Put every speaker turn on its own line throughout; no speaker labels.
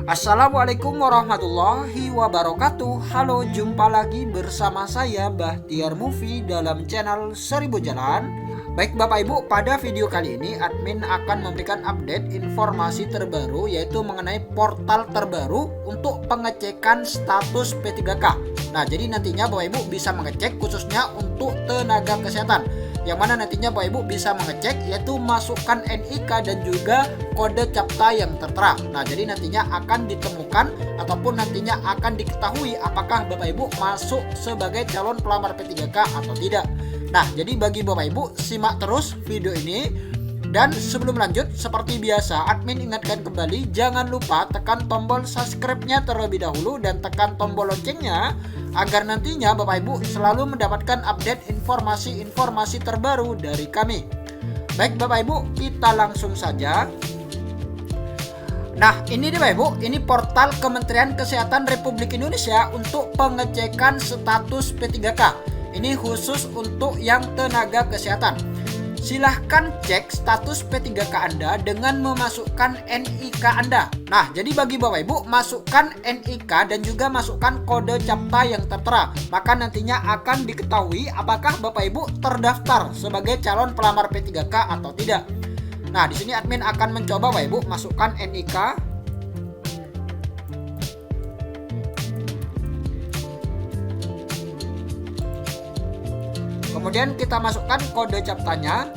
Assalamualaikum warahmatullahi wabarakatuh. Halo, jumpa lagi bersama saya Bahtiar Movie dalam channel 1000 Jalan. Baik Bapak Ibu, pada video kali ini admin akan memberikan update informasi terbaru, yaitu mengenai portal terbaru untuk pengecekan status P3K. Nah, jadi nantinya Bapak Ibu bisa mengecek khususnya untuk tenaga kesehatan, yang mana nantinya Bapak Ibu bisa mengecek yaitu masukkan NIK dan juga kode CAPTCA yang tertera. Nah, jadi nantinya akan ditemukan ataupun nantinya akan diketahui apakah Bapak Ibu masuk sebagai calon pelamar P3K atau tidak. Nah, jadi bagi Bapak Ibu simak terus video ini. Dan sebelum lanjut, seperti biasa admin ingatkan kembali, jangan lupa tekan tombol subscribe-nya terlebih dahulu dan tekan tombol loncengnya agar nantinya Bapak Ibu selalu mendapatkan update informasi-informasi terbaru dari kami. Baik Bapak Ibu, kita langsung saja. Nah, ini nih Bapak Ibu, ini portal Kementerian Kesehatan Republik Indonesia untuk pengecekan status P3K. Ini khusus untuk yang tenaga kesehatan. Silahkan cek status P3K Anda dengan memasukkan NIK Anda. Nah, jadi bagi Bapak Ibu, masukkan NIK dan juga masukkan kode CAPTCA yang tertera. Maka nantinya akan diketahui apakah Bapak Ibu terdaftar sebagai calon pelamar P3K atau tidak. Nah, di sini admin akan mencoba Bapak Ibu masukkan NIK. Kemudian kita masukkan kode CAPTCA-nya.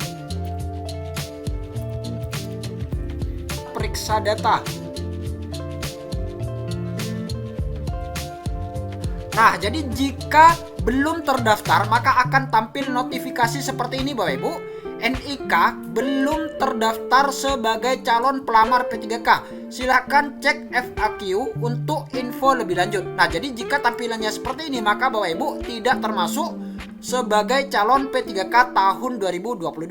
Periksa data. Nah, jadi jika belum terdaftar maka akan tampil notifikasi seperti ini Bapak Ibu. NIK belum terdaftar sebagai calon pelamar P3K. Silahkan cek FAQ untuk info lebih lanjut. Nah, jadi jika tampilannya seperti ini maka Bapak Ibu tidak termasuk sebagai calon P3K tahun 2022.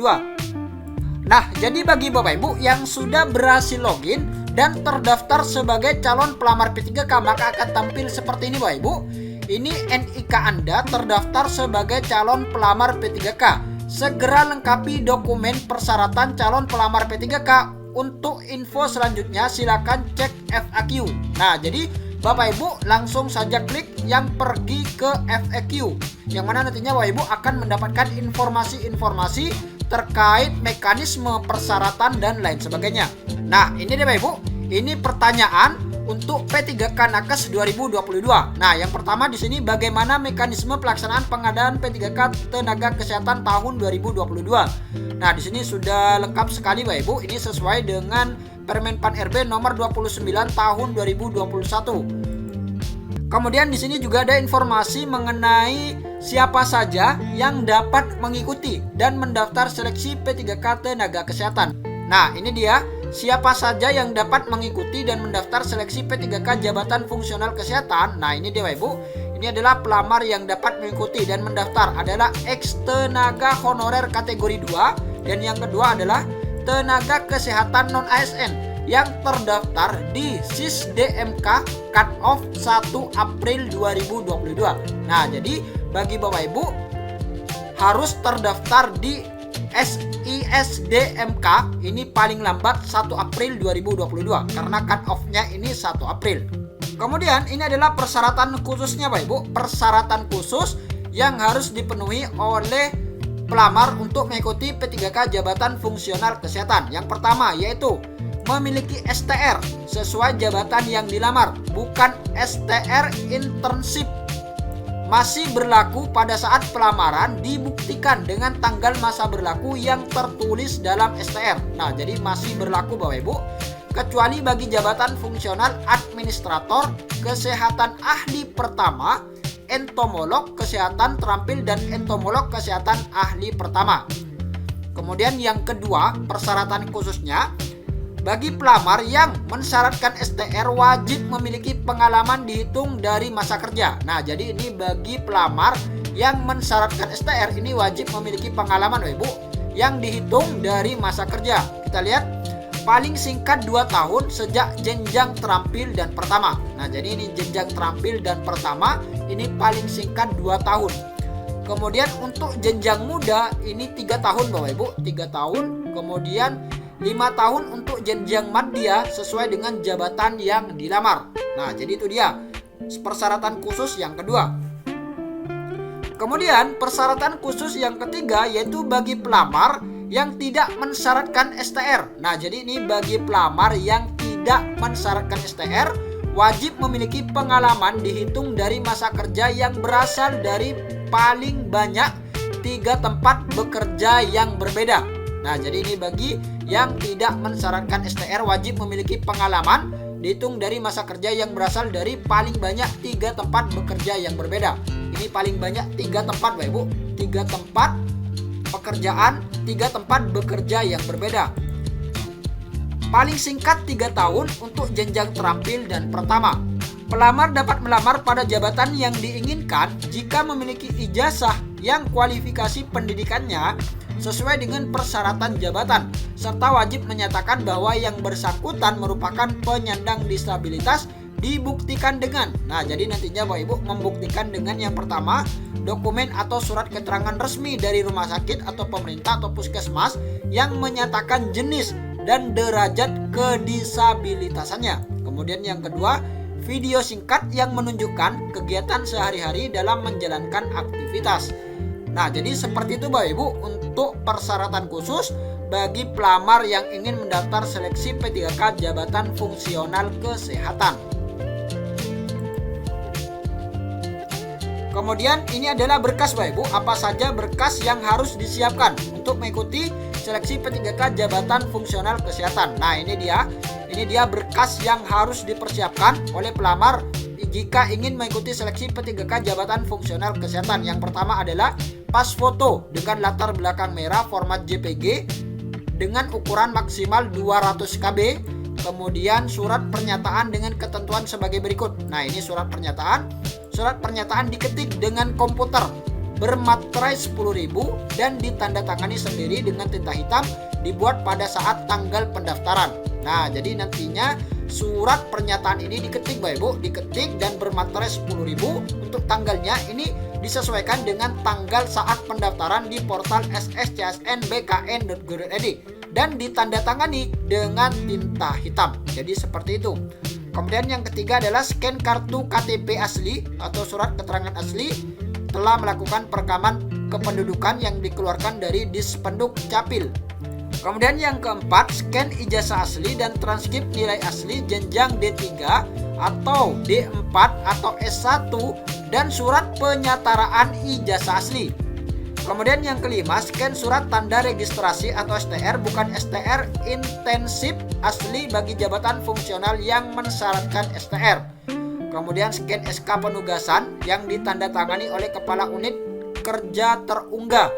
Nah, jadi bagi Bapak Ibu yang sudah berhasil login dan terdaftar sebagai calon pelamar P3K maka akan tampil seperti ini Bapak Ibu. Ini NIK Anda terdaftar sebagai calon pelamar P3K. Segera lengkapi dokumen persyaratan calon pelamar P3K. Untuk info selanjutnya silakan cek FAQ. Nah, jadi Bapak Ibu langsung saja klik yang pergi ke FAQ, yang mana nantinya Bapak Ibu akan mendapatkan informasi-informasi terkait mekanisme persyaratan dan lain sebagainya. Nah, ini deh Bapak Ibu, ini pertanyaan untuk P3K Nakes 2022. Nah, yang pertama di sini bagaimana mekanisme pelaksanaan pengadaan P3K tenaga kesehatan tahun 2022. Nah, di sini sudah lengkap sekali Bapak Ibu. Ini sesuai dengan Permen Pan RB nomor 29 tahun 2021. Kemudian di sini juga ada informasi mengenai siapa saja yang dapat mengikuti dan mendaftar seleksi P3K tenaga kesehatan. Nah, ini dia siapa saja yang dapat mengikuti dan mendaftar seleksi P3K jabatan fungsional kesehatan. Nah, ini dia Bapak Ibu. Ini adalah pelamar yang dapat mengikuti dan mendaftar adalah ex tenaga honorer kategori 2 dan yang kedua adalah tenaga kesehatan non ASN yang terdaftar di SISDMK cut off 1 April 2022. Nah, jadi bagi Bapak Ibu harus terdaftar di SISDMK ini paling lambat 1 April 2022 karena cut off-nya ini 1 April. Kemudian ini adalah persyaratan khususnya Bapak Ibu, persyaratan khusus yang harus dipenuhi oleh pelamar untuk mengikuti P3K jabatan fungsional kesehatan. Yang pertama yaitu memiliki STR sesuai jabatan yang dilamar, bukan STR internship. Masih berlaku pada saat pelamaran dibuktikan dengan tanggal masa berlaku yang tertulis dalam STR. Nah, jadi masih berlaku Bapak Ibu, kecuali bagi jabatan fungsional administrator kesehatan ahli pertama, entomolog kesehatan terampil dan entomolog kesehatan ahli pertama. Kemudian yang kedua, persyaratan khususnya bagi pelamar yang mensyaratkan STR wajib memiliki pengalaman dihitung dari masa kerja. Nah, jadi ini bagi pelamar yang mensyaratkan STR ini wajib memiliki pengalaman Ibu yang dihitung dari masa kerja. Kita lihat paling singkat 2 tahun sejak jenjang terampil dan pertama. Nah, jadi ini jenjang terampil dan pertama ini paling singkat 2 tahun. Kemudian untuk jenjang muda ini 3 tahun Bapak Ibu, 3 tahun. Kemudian 5 tahun untuk jenjang madya sesuai dengan jabatan yang dilamar. Nah, jadi itu dia persyaratan khusus yang kedua. Kemudian persyaratan khusus yang ketiga yaitu bagi pelamar yang tidak mensyaratkan STR. Nah, jadi ini bagi pelamar yang tidak mensyaratkan STR wajib memiliki pengalaman dihitung dari masa kerja yang berasal dari paling banyak 3 tempat bekerja yang berbeda. Nah, jadi ini bagi yang tidak mensyaratkan STR wajib memiliki pengalaman dihitung dari masa kerja yang berasal dari paling banyak 3 tempat bekerja yang berbeda. Ini paling banyak 3 tempat Bapak Ibu, 3 tempat pekerjaan, 3 tempat bekerja yang berbeda. Paling singkat 3 tahun untuk jenjang terampil dan pertama. Pelamar dapat melamar pada jabatan yang diinginkan jika memiliki ijazah yang kualifikasi pendidikannya sesuai dengan persyaratan jabatan, serta wajib menyatakan bahwa yang bersangkutan merupakan penyandang disabilitas dibuktikan dengan. Nah, jadi nantinya Bapak Ibu membuktikan dengan yang pertama, dokumen atau surat keterangan resmi dari rumah sakit atau pemerintah atau puskesmas yang menyatakan jenis dan derajat kedisabilitasannya. Kemudian yang kedua, video singkat yang menunjukkan kegiatan sehari-hari dalam menjalankan aktivitas. Nah, jadi seperti itu Bapak Ibu untuk persyaratan khusus bagi pelamar yang ingin mendaftar seleksi P3K Jabatan Fungsional Kesehatan. Kemudian ini adalah berkas Bapak Ibu, apa saja berkas yang harus disiapkan untuk mengikuti seleksi P3K Jabatan Fungsional Kesehatan. Nah, ini dia berkas yang harus dipersiapkan oleh pelamar jika ingin mengikuti seleksi P3K Jabatan Fungsional Kesehatan. Yang pertama adalah pas foto dengan latar belakang merah format JPG dengan ukuran maksimal 200 KB. Kemudian surat pernyataan dengan ketentuan sebagai berikut. Nah, ini surat pernyataan diketik dengan komputer bermaterai 10.000 dan ditandatangani sendiri dengan tinta hitam, dibuat pada saat tanggal pendaftaran. Nah, jadi nantinya surat pernyataan ini diketik Bapak Ibu, diketik dan bermaterai 10.000. Untuk tanggalnya ini disesuaikan dengan tanggal saat pendaftaran di portal sscsnbkn.go.id dan ditandatangani dengan tinta hitam. Jadi seperti itu. Kemudian yang ketiga adalah scan kartu KTP asli atau surat keterangan asli telah melakukan perekaman kependudukan yang dikeluarkan dari Dispenduk Capil. Kemudian yang keempat, scan ijazah asli dan transkrip nilai asli jenjang D3 atau D4 atau S1 dan surat penyataraan ijazah asli. Kemudian yang kelima, scan surat tanda registrasi atau STR bukan STR intensif asli bagi jabatan fungsional yang mensyaratkan STR. Kemudian scan SK penugasan yang ditandatangani oleh Kepala Unit Kerja Terunggah.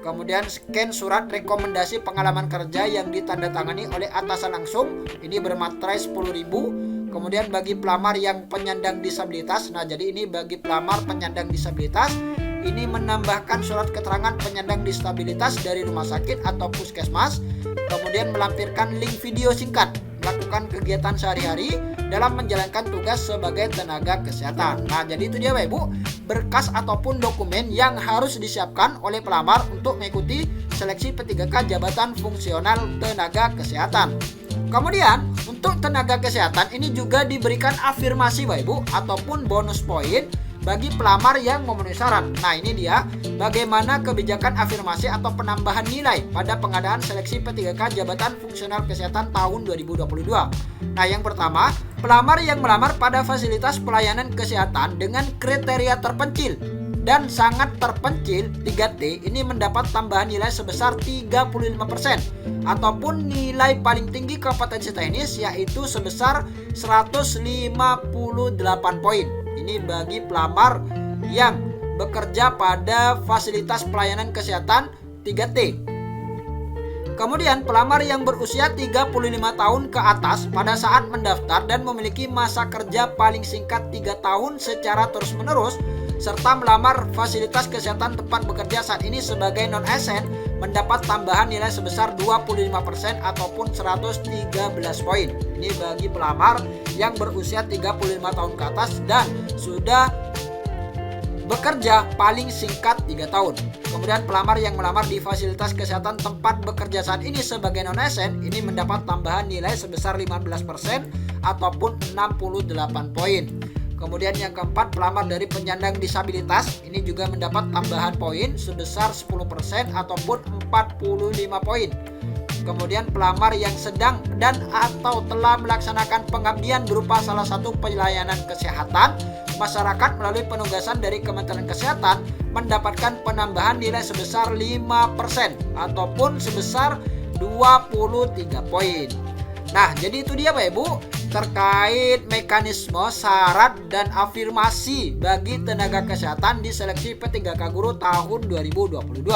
Kemudian scan surat rekomendasi pengalaman kerja yang ditandatangani oleh atasan langsung, ini bermaterai 10.000. Kemudian bagi pelamar yang penyandang disabilitas, nah jadi ini bagi pelamar penyandang disabilitas, ini menambahkan surat keterangan penyandang disabilitas dari rumah sakit atau puskesmas, kemudian melampirkan link video singkat melakukan kegiatan sehari-hari dalam menjalankan tugas sebagai tenaga kesehatan. Nah, jadi itu dia Bapak Ibu, berkas ataupun dokumen yang harus disiapkan oleh pelamar untuk mengikuti seleksi P3K Jabatan Fungsional Tenaga Kesehatan. Kemudian untuk tenaga kesehatan ini juga diberikan afirmasi Bapak Ibu ataupun bonus poin bagi pelamar yang memenuhi syarat. Nah, ini dia bagaimana kebijakan afirmasi atau penambahan nilai pada pengadaan seleksi P3K Jabatan Fungsional Kesehatan tahun 2022. Nah, yang pertama, pelamar yang melamar pada fasilitas pelayanan kesehatan dengan kriteria terpencil dan sangat terpencil 3T ini mendapat tambahan nilai sebesar 35% ataupun nilai paling tinggi kompetensi teknis yaitu sebesar 158 poin. Ini bagi pelamar yang bekerja pada fasilitas pelayanan kesehatan 3T. Kemudian pelamar yang berusia 35 tahun ke atas pada saat mendaftar dan memiliki masa kerja paling singkat 3 tahun secara terus-menerus serta melamar fasilitas kesehatan tempat bekerja saat ini sebagai non-ASN mendapat tambahan nilai sebesar 25% ataupun 113 poin. Ini bagi pelamar yang berusia 35 tahun ke atas dan sudah bekerja paling singkat 3 tahun. Kemudian pelamar yang melamar di fasilitas kesehatan tempat bekerja saat ini sebagai non-ASN ini mendapat tambahan nilai sebesar 15% ataupun 68 poin. Kemudian yang keempat, pelamar dari penyandang disabilitas ini juga mendapat tambahan poin sebesar 10% ataupun 45 poin. Kemudian pelamar yang sedang dan atau telah melaksanakan pengabdian berupa salah satu pelayanan kesehatan masyarakat melalui penugasan dari Kementerian Kesehatan mendapatkan penambahan nilai sebesar 5% ataupun sebesar 23 poin. Nah, jadi itu dia Bapak Ibu terkait mekanisme, syarat, dan afirmasi bagi tenaga kesehatan di seleksi P3K Guru tahun 2022.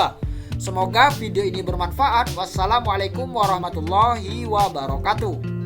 Semoga video ini bermanfaat. Wassalamualaikum warahmatullahi wabarakatuh.